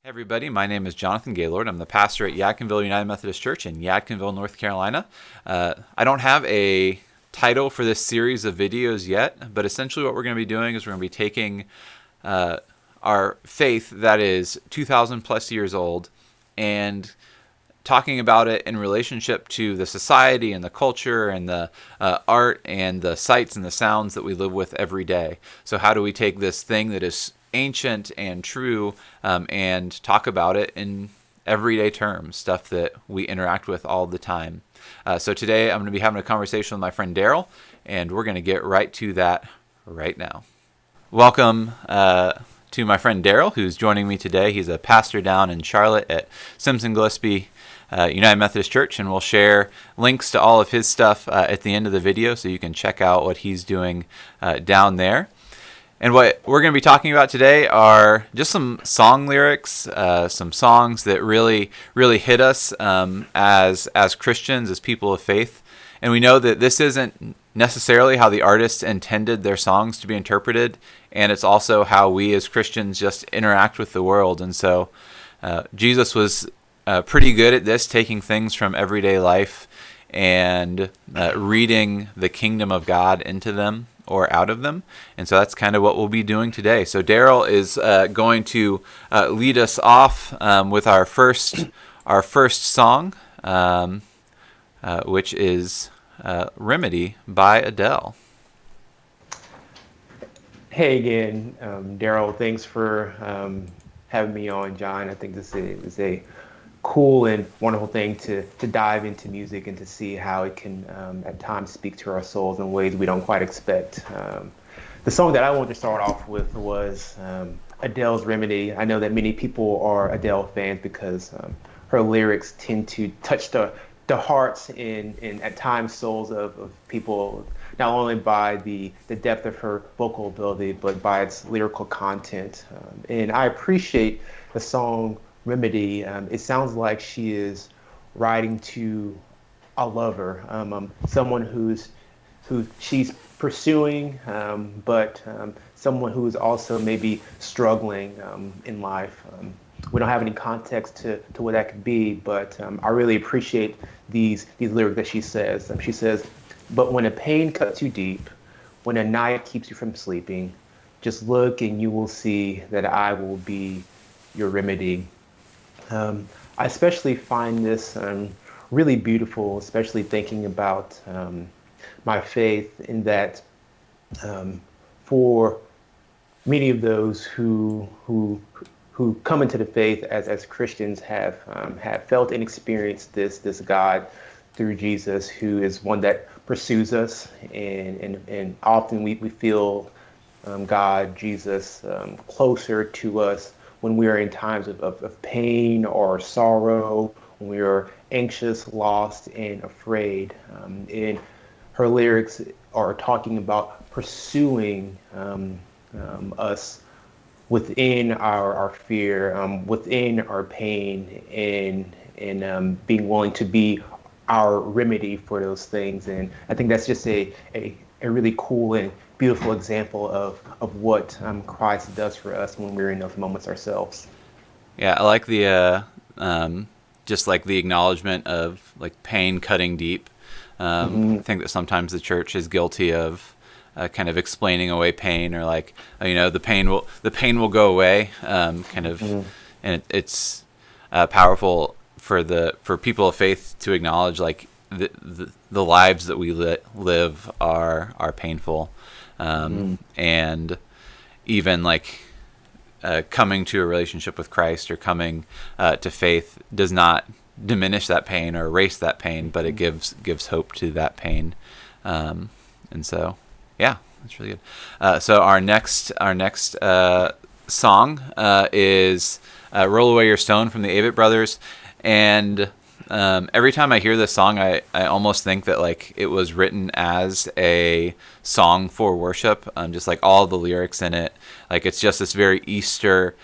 Hey everybody, my name is Jonathan Gaylord. I'm the pastor at Yadkinville United Methodist Church in Yadkinville, North Carolina. I don't have a title for this series of videos yet, but essentially what we're going to be doing is we're going to be taking our faith that is 2,000 plus years old and talking about it in relationship to the society and the culture and the art and the sights and the sounds that we live with every day. So how do we take this thing that is ancient and true and talk about it in everyday terms, stuff that we interact with all the time? So today I'm going to be having a conversation with my friend Darryl, and we're going to get right to that right now. Welcome to my friend Darryl, who's joining me today. He's a pastor down in Charlotte at Simpson Gillespie United Methodist Church, and we'll share links to all of his stuff at the end of the video so you can check out what he's doing down there. And what we're going to be talking about today are just some song lyrics, some songs that really hit us as Christians, as people of faith. And we know that this isn't necessarily how the artists intended their songs to be interpreted, and it's also how we as Christians just interact with the world. And so Jesus was pretty good at this, taking things from everyday life and reading the kingdom of God into them or out of them. And so that's kind of what we'll be doing today. So Darryl is going to lead us off with our first song, which is Remedy by Adele. Hey again, Darryl. Thanks for having me on, John. I think this is a cool and wonderful thing to dive into music and to see how it can at times speak to our souls in ways we don't quite expect. The song that I wanted to start off with was Adele's Remedy. I know that many people are Adele fans because her lyrics tend to touch the hearts and at times souls of people, not only by the depth of her vocal ability, but by its lyrical content. And I appreciate the song Remedy. It sounds like she is writing to a lover, someone who she's pursuing, but someone who is also maybe struggling in life. We don't have any context to what that could be, but I really appreciate these lyrics that she says. She says, "But when a pain cuts you deep, when a night keeps you from sleeping, just look and you will see that I will be your remedy." I especially find this really beautiful, especially thinking about my faith, in that for many of those who come into the faith as Christians have felt and experienced this God through Jesus, who is one that pursues us, and often we feel God, Jesus, closer to us when we are in times of pain or sorrow, when we are anxious, lost, and afraid. And her lyrics are talking about pursuing us within our fear, within our pain, and being willing to be our remedy for those things. And I think that's just a really cool and beautiful example of what Christ does for us when we're in those moments ourselves. Yeah, I like the just like the acknowledgement of like pain cutting deep. I think that sometimes the church is guilty of kind of explaining away pain, or like, the pain will go away, and it's powerful for people of faith to acknowledge like the lives that we live are painful, and even like coming to a relationship with Christ or coming to faith does not diminish that pain or erase that pain, but it gives hope to that pain, and so yeah, that's really good. So our next song is "Roll Away Your Stone" from the Avett Brothers, and every time I hear this song, I almost think that like it was written as a song for worship. Just like all the lyrics in it, like it's just this very Easter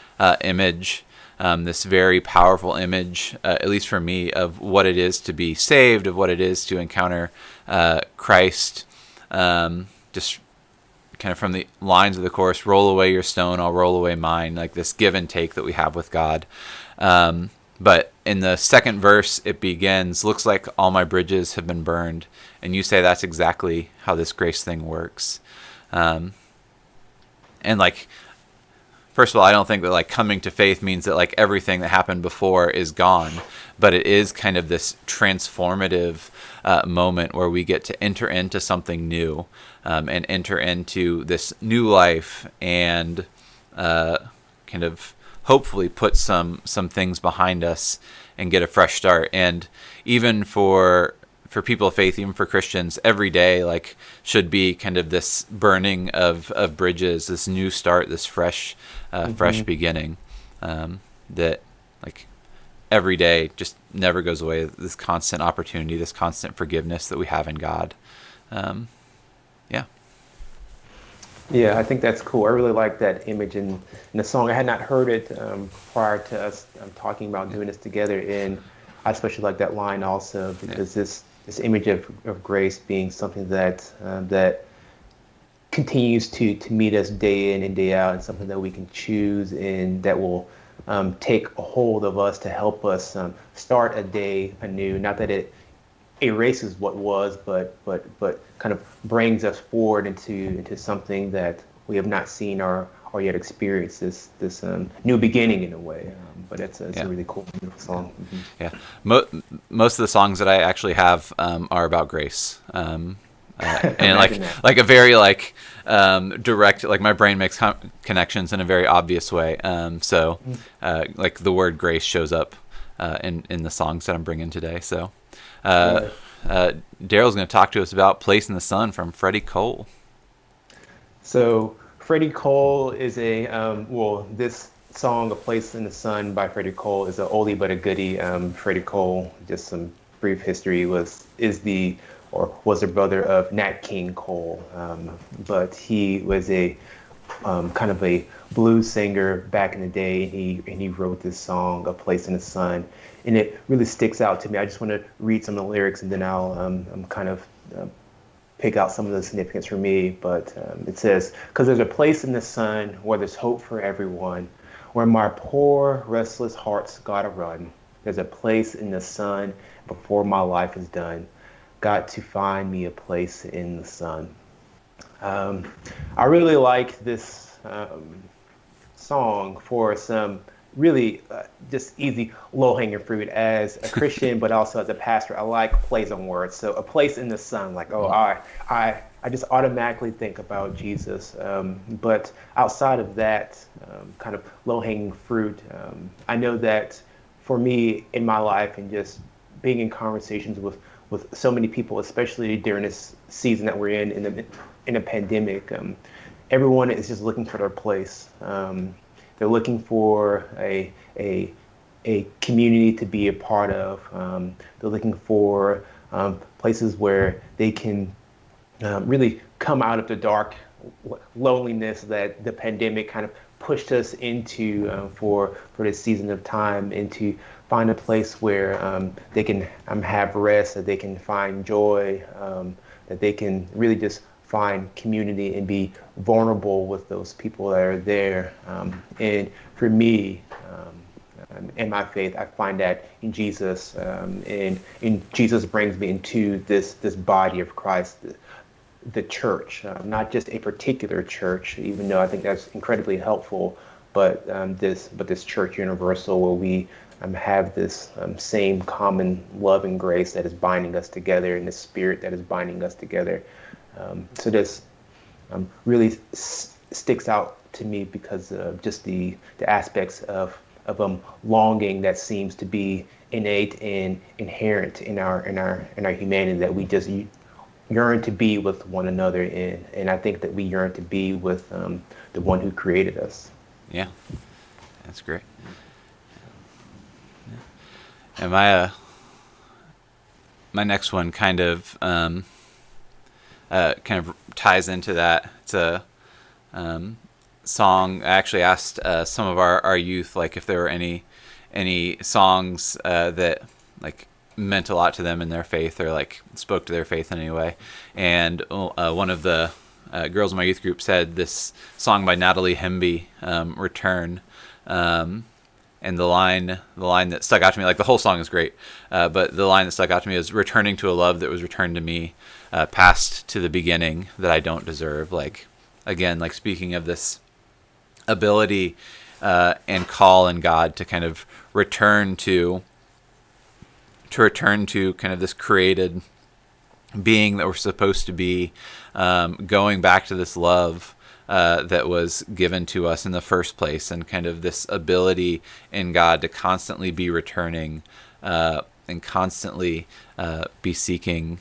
image, this very powerful image, at least for me, of what it is to be saved, of what it is to encounter Christ, just kind of from the lines of the chorus, roll away your stone, I'll roll away mine, like this give and take that we have with God. But in the second verse, it begins, looks like all my bridges have been burned. And you say that's exactly how this grace thing works. And like, first of all, I don't think that like coming to faith means that like everything that happened before is gone, but it is kind of this transformative moment where we get to enter into something new, and enter into this new life, and kind of hopefully put some things behind us and get a fresh start. And even for people of faith, even for Christians, every day like should be kind of this burning of bridges, this new start, this fresh beginning, that like every day just never goes away. This constant opportunity, this constant forgiveness that we have in God. Yeah. Yeah, I think that's cool. I really like that image in the song. I had not heard it prior to us talking about doing this together, and I especially like that line also because this image of grace being something that that continues to meet us day in and day out, and something that we can choose and that will take a hold of us to help us start a day anew. Not that it erases what was, but kind of brings us forward into something that we have not seen or yet experienced, this new beginning in a way. But it's a really cool, beautiful song. Yeah, most of the songs that I actually have are about grace, and like a very direct, like my brain makes connections in a very obvious way. So like the word grace shows up in the songs that I'm bringing today. So Darryl's going to talk to us about "Place in the Sun" from Freddie Cole. So Freddie Cole is this song, "A Place in the Sun" by Freddie Cole, is an oldie but a goodie. Freddie Cole, just some brief history, was the brother of Nat King Cole, but he was a kind of a blues singer back in the day, and he wrote this song, "A Place in the Sun," and it really sticks out to me. I just want to read some of the lyrics, and then I'll kind of pick out some of the significance for me. But it says, "'Cause there's a place in the sun where there's hope for everyone, where my poor, restless heart's gotta run. There's a place in the sun before my life is done. Got to find me a place in the sun." I really like this song for some really just easy, low-hanging fruit as a Christian, but also as a pastor. I like plays on words. So "a place in the sun," like, I just automatically think about Jesus. But outside of that kind of low-hanging fruit, I know that for me in my life, and just being in conversations with so many people, especially during this season that we're in a pandemic, everyone is just looking for their place. They're looking for a community to be a part of. They're looking for places where they can really come out of the dark loneliness that the pandemic kind of pushed us into for this season of time, and to find a place where they can have rest, that they can find joy, that they can really just find community and be vulnerable with those people that are there. And for me, in my faith, I find that in Jesus, and Jesus brings me into this body of Christ, the church, not just a particular church, even though I think that's incredibly helpful, but this church universal, where we have this same common love and grace that is binding us together, and the spirit that is binding us together. So this really sticks out to me because of just the aspects of longing that seems to be innate and inherent in our humanity, that we just yearn to be with one another in, and I think that we yearn to be with the one who created us. Yeah, that's great. And my next one kind of ties into that. It's a song. I actually asked some of our youth, like, if there were any songs that like meant a lot to them in their faith, or like spoke to their faith in any way. And one of the girls in my youth group said this song by Natalie Hemby, "Return," and the line that stuck out to me, like the whole song is great, but the line that stuck out to me is "Returning to a love that was returned to me, past to the beginning that I don't deserve." Like, again, like speaking of this ability and call in God to kind of return to kind of this created being that we're supposed to be, going back to this love that was given to us in the first place, and kind of this ability in God to constantly be returning and constantly be seeking.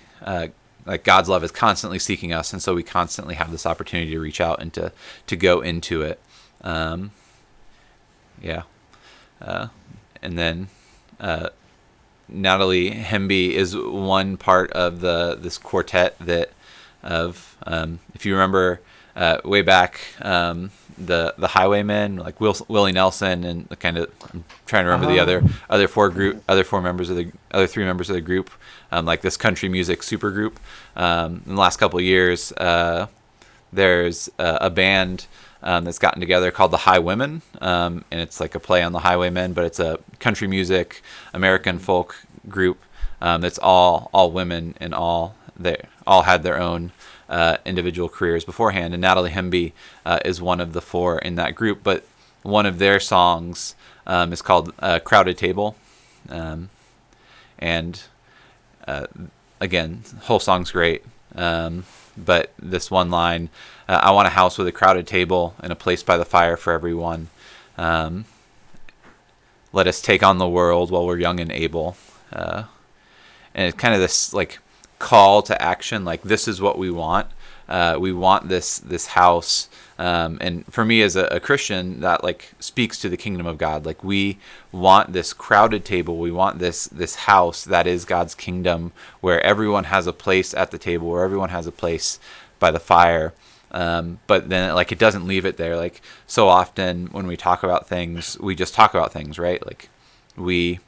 Like God's love is constantly seeking us, and so we constantly have this opportunity to reach out and to go into it. Yeah. And then Natalie Hemby is one part of this quartet that if you remember way back, the Highwaymen, like Willie Nelson, and the kind of, I'm trying to remember the other three members of the group, like this country music super group. In the last couple of years, there's a band that's gotten together called the Highwaymen, and it's like a play on the Highwaymen, but it's a country music American folk group that's all women, and they all had their own individual careers beforehand. And Natalie Hemby is one of the four in that group, but one of their songs is called "Crowded Table," and again, the whole song's great. But this one line, "I want a house with a crowded table and a place by the fire for everyone. Let us take on the world while we're young and able." And it's kind of this like call to action, like this is what we want. We want this house. And for me as a Christian, that like speaks to the kingdom of God. Like we want this crowded table. We want this house that is God's kingdom, where everyone has a place at the table, where everyone has a place by the fire. But then like it doesn't leave it there. Like so often when we talk about things, we just talk about things, right? Like we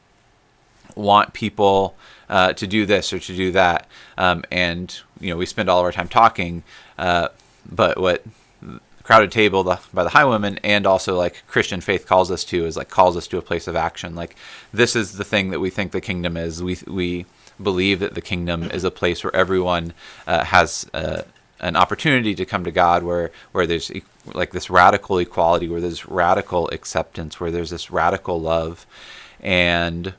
want people to do this or to do that, and we spend all of our time talking. But what Crowded Table by the Highwaymen, and also like Christian faith calls us to, is like calls us to a place of action. Like this is the thing that we think the kingdom is. We believe that the kingdom is a place where everyone has an opportunity to come to God, where there's like this radical equality, where there's radical acceptance, where there's this radical love. And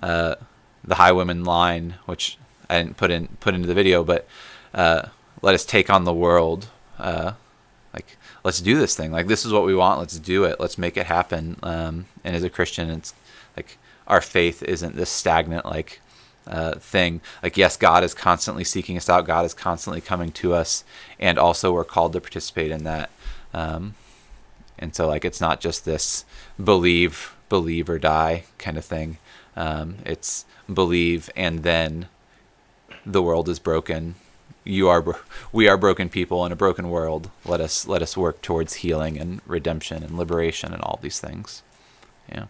the Highwaymen line, which I didn't put into the video, but let us take on the world. Like let's do this thing. Like this is what we want. Let's do it. Let's make it happen. And as a Christian, it's like our faith isn't this stagnant like thing. Like yes, God is constantly seeking us out. God is constantly coming to us, and also we're called to participate in that. And so like it's not just this believe or die kind of thing. It's believe, and then the world is broken. We are broken people in a broken world. Let us work towards healing and redemption and liberation and all these things. Yeah.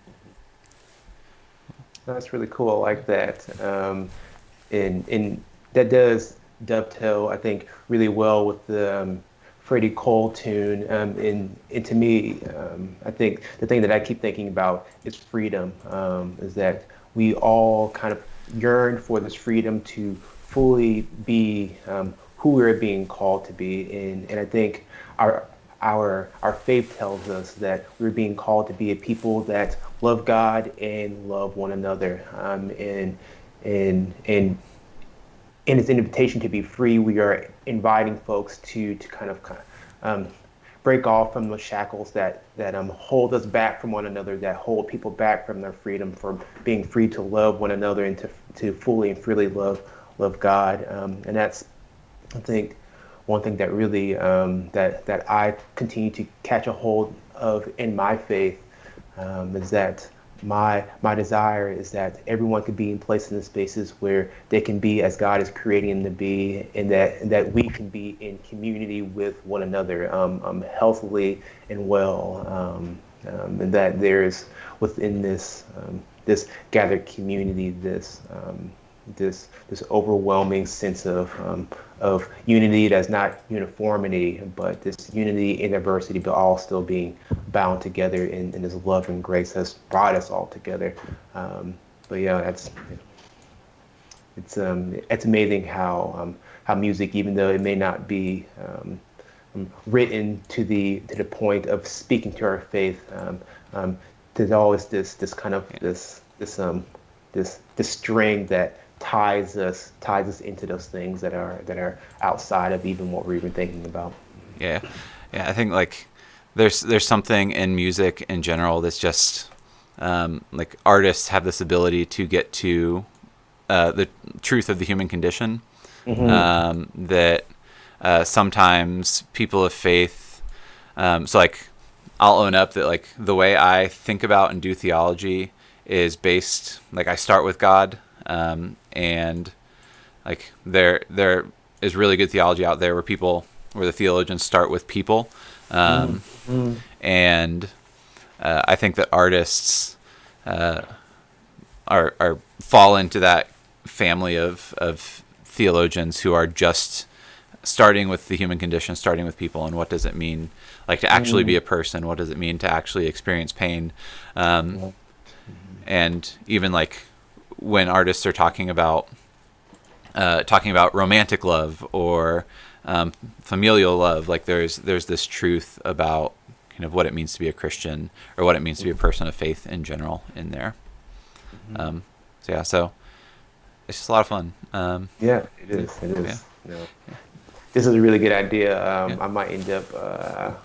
That's really cool. I like that. And that does dovetail, I think, really well with the Freddie Cole tune. And to me, I think the thing that I keep thinking about is freedom. Is that we all kind of yearn for this freedom to fully be who we're being called to be. And I think our faith tells us that we're being called to be a people that love God and love one another. And in its invitation to be free, we are inviting folks to kind of break off from the shackles that hold us back from one another, that hold people back from their freedom, from being free to love one another, and to fully and freely love God. And that's, I think, one thing that really that I continue to catch a hold of in my faith, is that my desire is that everyone could be placed in the spaces where they can be as God is creating them to be, and that we can be in community with one another, healthily and well, and that there's within this gathered community this overwhelming sense of unity that's not uniformity, but this unity in diversity, but all still being bound together in this love and grace that's brought us all together. But yeah, it's amazing how music, even though it may not be written to the point of speaking to our faith, there's always this kind of this string that ties us into those things that are outside of even what we're even thinking about. Yeah, yeah. I think like there's something in music in general that's just like artists have this ability to get to the truth of the human condition. That sometimes people of faith. So like I'll own up that like the way I think about and do theology is based, like I start with God, and like there is really good theology out there where the theologians start with people, and I think that artists are fall into that family of theologians who are just starting with the human condition, starting with people, and what does it mean, like to actually be a person? What does it mean to actually experience pain? And even like when artists are talking about romantic love or familial love, like there's this truth about kind of what it means to be a Christian or what it means to be a person of faith in general in there. So it's just a lot of fun. Yeah, it is. It is. Yeah. This is a really good idea. I might end up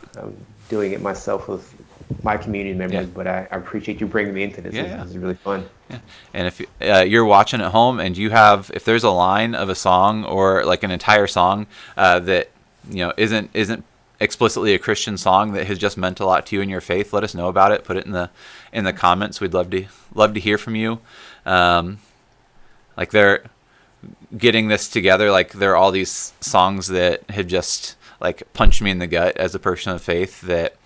doing it myself with my community members, but I appreciate you bringing me into this. This is really fun. Yeah. And if you're watching at home and if there's a line of a song or like an entire song that isn't explicitly a Christian song that has just meant a lot to you in your faith, let us know about it. Put it in the comments. We'd love to hear from you. Like they're getting this together. Like there are all these songs that have just like punched me in the gut as a person of faith that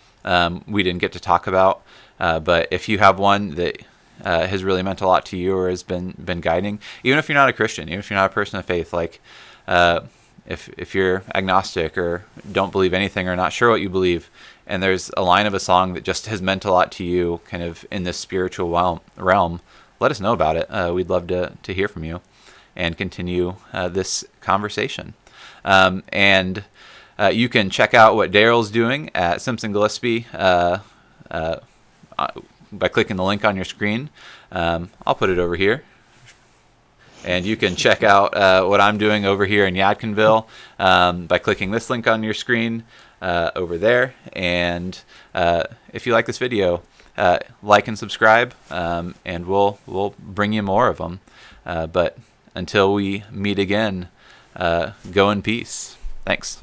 we didn't get to talk about. But if you have one that has really meant a lot to you or has been guiding, even if you're not a Christian, even if you're not a person of faith, like if you're agnostic or don't believe anything or not sure what you believe, and there's a line of a song that just has meant a lot to you kind of in this spiritual realm, let us know about it. We'd love to hear from you and continue this conversation. And you can check out what Darryl's doing at Simpson Gillespie by clicking the link on your screen. I'll put it over here. And you can check out what I'm doing over here in Yadkinville by clicking this link on your screen over there. And if you like this video, like and subscribe, and we'll bring you more of them. But until we meet again, go in peace. Thanks.